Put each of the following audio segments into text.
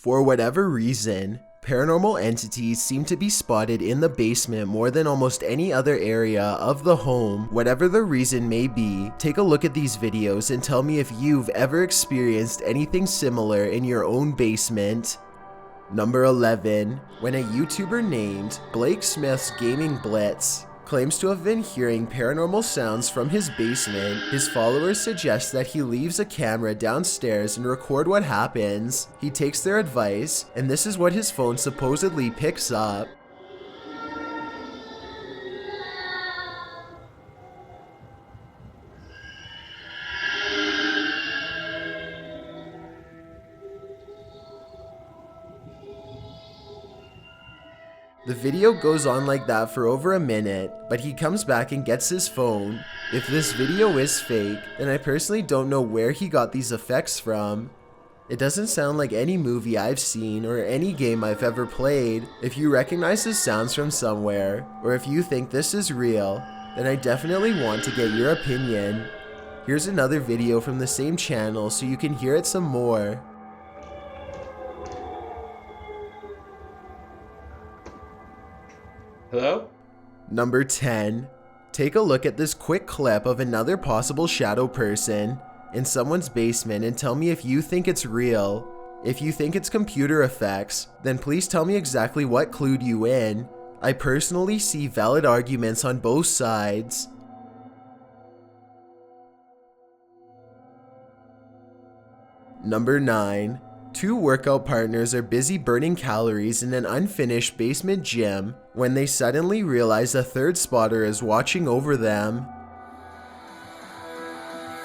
For whatever reason, paranormal entities seem to be spotted in the basement more than almost any other area of the home. Whatever the reason may be, take a look at these videos and tell me if you've ever experienced anything similar in your own basement. Number 11. When a YouTuber named Blake Smith's Gaming Blitz claims to have been hearing paranormal sounds from his basement, his followers suggest that he leaves a camera downstairs and record what happens. He takes their advice, and this is what his phone supposedly picks up. The video goes on like that for over a minute, but he comes back and gets his phone. If this video is fake, then I personally don't know where he got these effects from. It doesn't sound like any movie I've seen or any game I've ever played. If you recognize the sounds from somewhere, or if you think this is real, then I definitely want to get your opinion. Here's another video from the same channel so you can hear it some more. Hello? Number 10. Take a look at this quick clip of another possible shadow person in someone's basement and tell me if you think it's real. If you think it's computer effects, then please tell me exactly what clued you in. I personally see valid arguments on both sides. Number 9. Two workout partners are busy burning calories in an unfinished basement gym when they suddenly realize a third spotter is watching over them.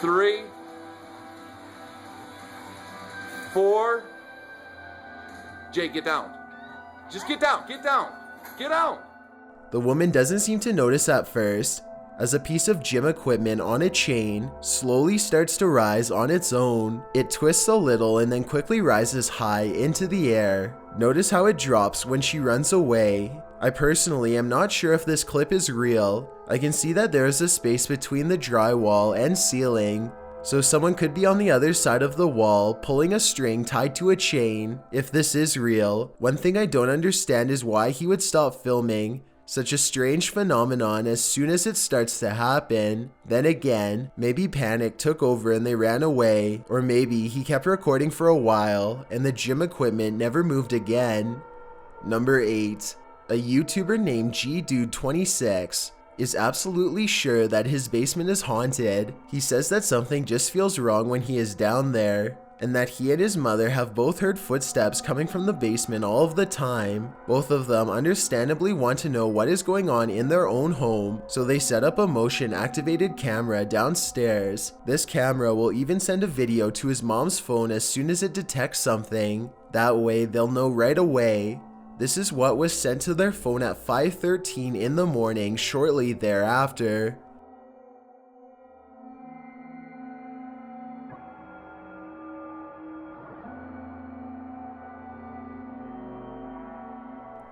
3, 4. Jay, get down. Just get down, get down, get out. The woman doesn't seem to notice at first, as a piece of gym equipment on a chain slowly starts to rise on its own. It twists a little and then quickly rises high into the air. Notice how it drops when she runs away. I personally am not sure if this clip is real. I can see that there is a space between the drywall and ceiling, so someone could be on the other side of the wall pulling a string tied to a chain. If this is real, one thing I don't understand is why he would stop filming such a strange phenomenon as soon as it starts to happen. Then again, maybe panic took over and they ran away, or maybe he kept recording for a while and the gym equipment never moved again. Number 8. A YouTuber named jdgehlert is absolutely sure that his basement is haunted. He says that something just feels wrong when he is down there, and that he and his mother have both heard footsteps coming from the basement all of the time. Both of them understandably want to know what is going on in their own home, so they set up a motion-activated camera downstairs. This camera will even send a video to his mom's phone as soon as it detects something. That way, they'll know right away. This is what was sent to their phone at 5:13 in the morning shortly thereafter.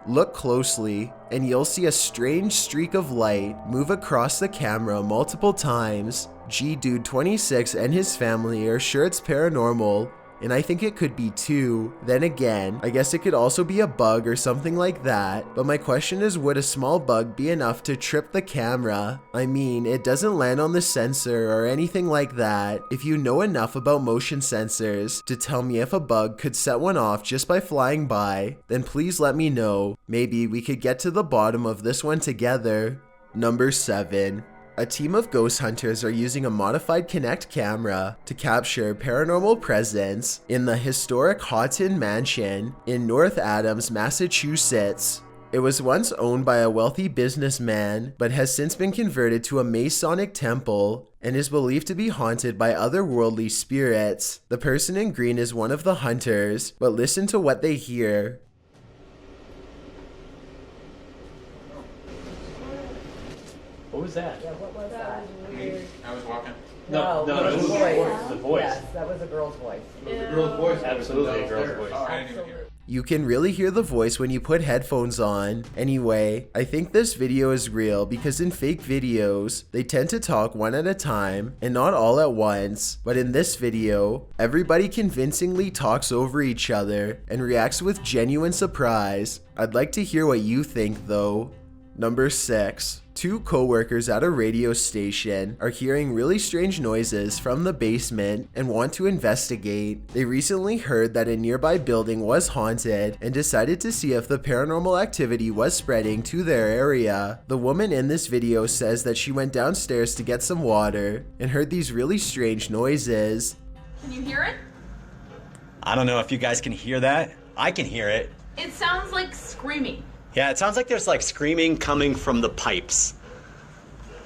Look closely, and you'll see a strange streak of light move across the camera multiple times. jdgehlert and his family are sure it's paranormal, and I think it could be too. Then again, I guess it could also be a bug or something like that, but my question is, would a small bug be enough to trip the camera? I mean, it doesn't land on the sensor or anything like that. If you know enough about motion sensors to tell me if a bug could set one off just by flying by, then please let me know. Maybe we could get to the bottom of this one together. Number 7. A team of ghost hunters are using a modified Kinect camera to capture paranormal presence in the historic Houghton Mansion in North Adams, Massachusetts. It was once owned by a wealthy businessman, but has since been converted to a Masonic temple and is believed to be haunted by otherworldly spirits. The person in green is one of the hunters, but listen to what they hear. What was that? Yeah, what was that? Weird. I was walking. No, it it was was the voice. The voice. Yes, that was a girl's voice. It was a girl's voice. Absolutely a girl's voice. Oh, I didn't even hear it. You can really hear the voice when you put headphones on. Anyway, I think this video is real because in fake videos, they tend to talk one at a time and not all at once. But in this video, everybody convincingly talks over each other and reacts with genuine surprise. I'd like to hear what you think though. Number 6. Two co-workers at a radio station are hearing really strange noises from the basement and want to investigate. They recently heard that a nearby building was haunted and decided to see if the paranormal activity was spreading to their area. The woman in this video says that she went downstairs to get some water and heard these really strange noises. Can you hear it? I don't know if you guys can hear that. I can hear it. It sounds like screaming. Yeah, it sounds like there's like screaming coming from the pipes.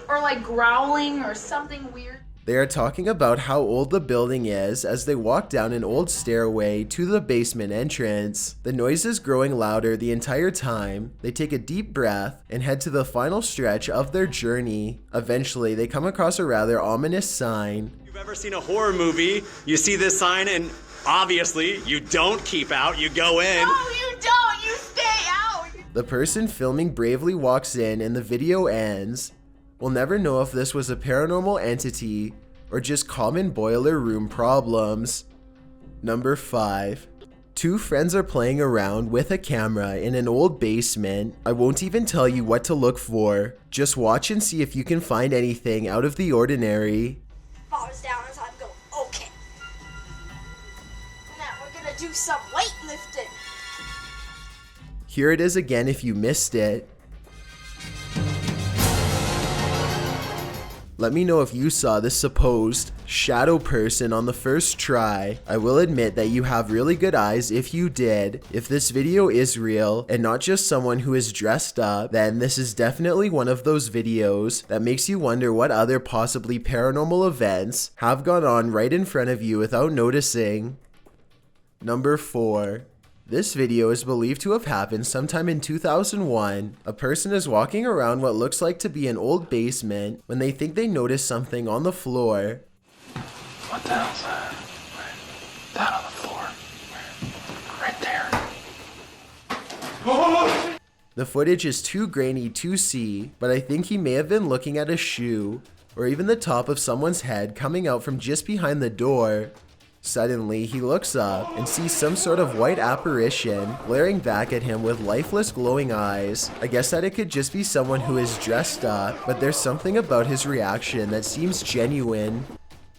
Or like growling or something weird. They are talking about how old the building is as they walk down an old stairway to the basement entrance. The noise is growing louder the entire time. They take a deep breath and head to the final stretch of their journey. Eventually, they come across a rather ominous sign. If you've ever seen a horror movie, you see this sign and obviously you don't keep out, you go in. No, you don't! You stay out! The person filming bravely walks in and the video ends. We'll never know if this was a paranormal entity or just common boiler room problems. Number 5. Two friends are playing around with a camera in an old basement. I won't even tell you what to look for. Just watch and see if you can find anything out of the ordinary. Falls down as I'm going, okay. Now we're gonna do some weightlifting. Here it is again if you missed it. Let me know if you saw this supposed shadow person on the first try. I will admit that you have really good eyes if you did. If this video is real and not just someone who is dressed up, then this is definitely one of those videos that makes you wonder what other possibly paranormal events have gone on right in front of you without noticing. Number 4. This video is believed to have happened sometime in 2001. A person is walking around what looks like to be an old basement when they think they notice something on the floor. What the hell's that? That on the floor. Right there. The footage is too grainy to see, but I think he may have been looking at a shoe or even the top of someone's head coming out from just behind the door. Suddenly, he looks up and sees some sort of white apparition glaring back at him with lifeless glowing eyes. I guess that it could just be someone who is dressed up, but there's something about his reaction that seems genuine.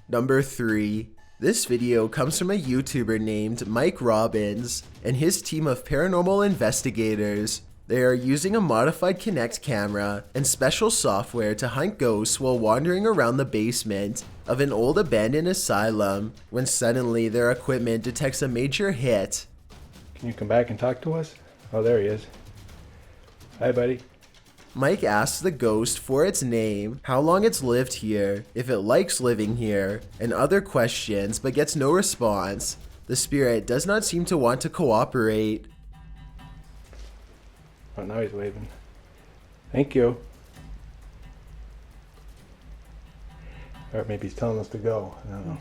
Number 3. This video comes from a YouTuber named Mike Robbins and his team of paranormal investigators. They are using a modified Kinect camera and special software to hunt ghosts while wandering around the basement of an old abandoned asylum when suddenly their equipment detects a major hit. Can you come back and talk to us? Oh, there he is. Hi, buddy. Mike asks the ghost for its name, how long it's lived here, if it likes living here, and other questions, but gets no response. The spirit does not seem to want to cooperate. Oh, now he's waving. Thank you. Or maybe he's telling us to go. I don't know.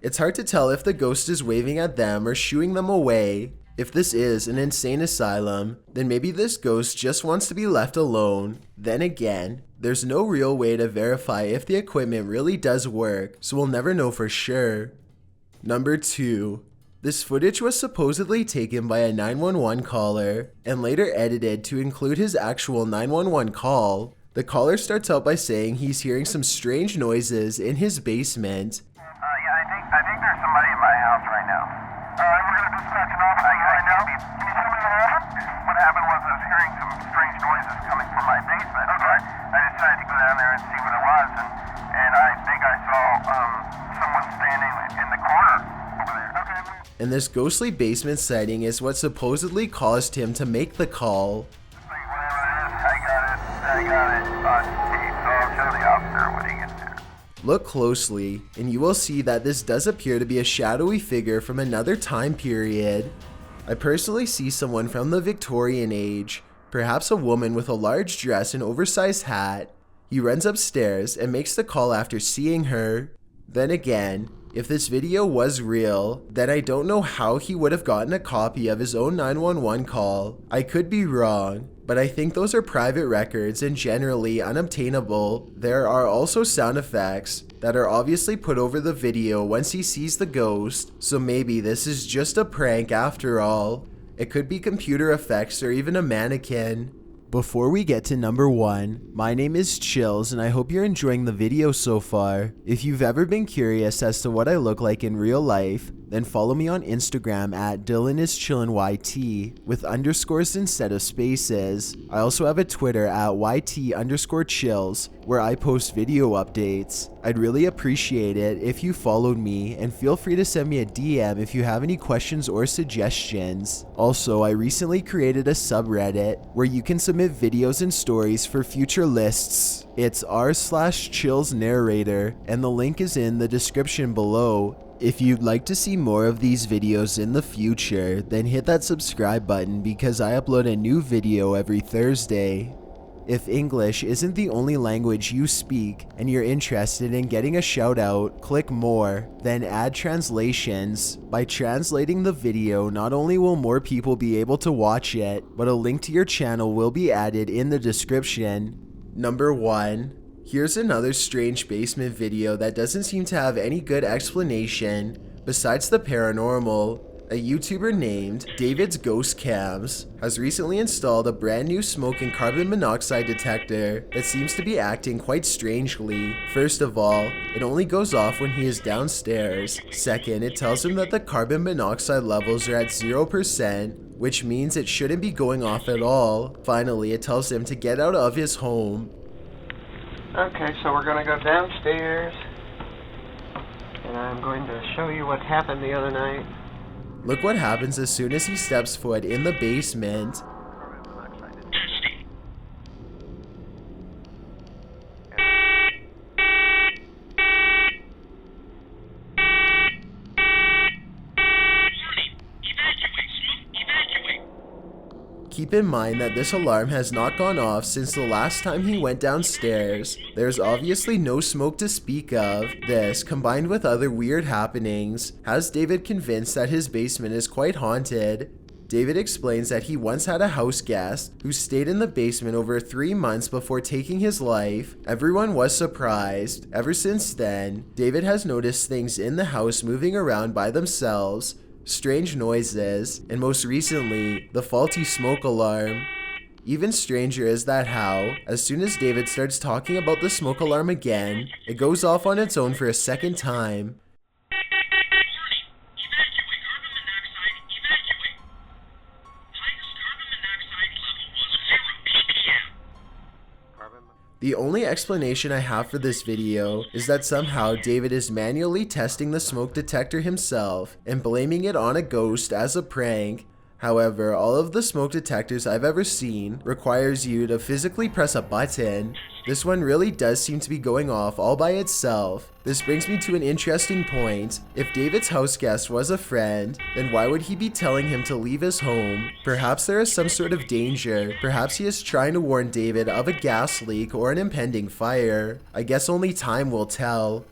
It's hard to tell if the ghost is waving at them or shooing them away. If this is an insane asylum, then maybe this ghost just wants to be left alone. Then again, there's no real way to verify if the equipment really does work, so we'll never know for sure. Number 2. This footage was supposedly taken by a 911 caller and later edited to include his actual 911 call. The caller starts out by saying he's hearing some strange noises in his basement. Yeah, I think there's somebody in my house right now. We're going to dispatch an officer right now. Can you tell me what happened? What happened was I was hearing some strange noises coming from my basement. Okay. I decided to go down there and see what it was, and I think I saw someone standing in the corner over there. Okay. And this ghostly basement sighting is what supposedly caused him to make the call. Whatever it is, I got it on tape, so I'll show the officer when he gets there. Look closely, and you will see that this does appear to be a shadowy figure from another time period. I personally see someone from the Victorian age, perhaps a woman with a large dress and oversized hat. He runs upstairs and makes the call after seeing her. Then again, If this video was real, then I don't know how he would have gotten a copy of his own 911 call. I could be wrong, but I think those are private records and generally unobtainable. There are also sound effects that are obviously put over the video once he sees the ghost, so maybe this is just a prank after all. It could be computer effects or even a mannequin. Before we get to number 1, my name is Chills and I hope you're enjoying the video so far. If you've ever been curious as to what I look like in real life, then follow me on Instagram at DylanIsChillinYT with underscores instead of spaces. I also have a Twitter at YT_chills where I post video updates. I'd really appreciate it if you followed me, and feel free to send me a DM if you have any questions or suggestions. Also, I recently created a subreddit where you can submit videos and stories for future lists. It's r/chillsnarrator and the link is in the description below. If you'd like to see more of these videos in the future, then hit that subscribe button because I upload a new video every Thursday. If English isn't the only language you speak and you're interested in getting a shout out, click more, then add translations. By translating the video, not only will more people be able to watch it, but a link to your channel will be added in the description. Number 1. Here's another strange basement video that doesn't seem to have any good explanation besides the paranormal. A YouTuber named David's Ghost Cams has recently installed a brand new smoke and carbon monoxide detector that seems to be acting quite strangely. First of all, it only goes off when he is downstairs. Second, it tells him that the carbon monoxide levels are at 0%, which means it shouldn't be going off at all. Finally, it tells him to get out of his home. Okay, so we're gonna go downstairs, and I'm going to show you what happened the other night. Look what happens as soon as he steps foot in the basement. Keep in mind that this alarm has not gone off since the last time he went downstairs. There's obviously no smoke to speak of. This, combined with other weird happenings, has David convinced that his basement is quite haunted. David explains that he once had a house guest who stayed in the basement over 3 months before taking his life. Everyone was surprised. Ever since then, David has noticed things in the house moving around by themselves, strange noises, and most recently, the faulty smoke alarm. Even stranger is that how, as soon as David starts talking about the smoke alarm again, it goes off on its own for a second time. The only explanation I have for this video is that somehow David is manually testing the smoke detector himself and blaming it on a ghost as a prank. However, all of the smoke detectors I've ever seen requires you to physically press a button. This one really does seem to be going off all by itself. This brings me to an interesting point. If David's house guest was a friend, then why would he be telling him to leave his home? Perhaps there is some sort of danger. Perhaps he is trying to warn David of a gas leak or an impending fire. I guess only time will tell.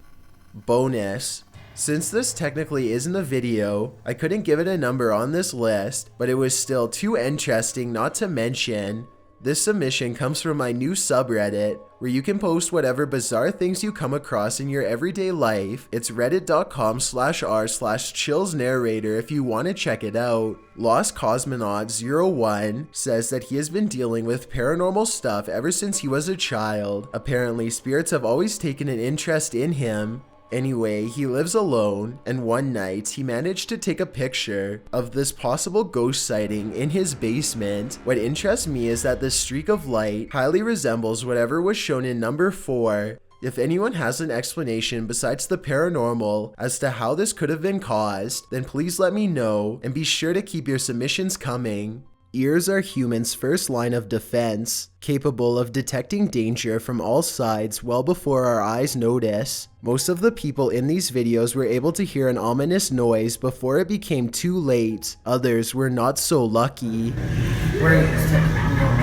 Bonus. Since this technically isn't a video, I couldn't give it a number on this list, but it was still too interesting not to mention. This submission comes from my new subreddit, where you can post whatever bizarre things you come across in your everyday life. It's reddit.com/r/chillsnarrator if you want to check it out. Lost Cosmonaut 01 says that he has been dealing with paranormal stuff ever since he was a child. Apparently, spirits have always taken an interest in him. Anyway, he lives alone, and one night he managed to take a picture of this possible ghost sighting in his basement. What interests me is that this streak of light highly resembles whatever was shown in number 4. If anyone has an explanation besides the paranormal as to how this could have been caused, then please let me know, and be sure to keep your submissions coming. Ears are humans' first line of defense, capable of detecting danger from all sides well before our eyes notice. Most of the people in these videos were able to hear an ominous noise before it became too late. Others were not so lucky. Where are you?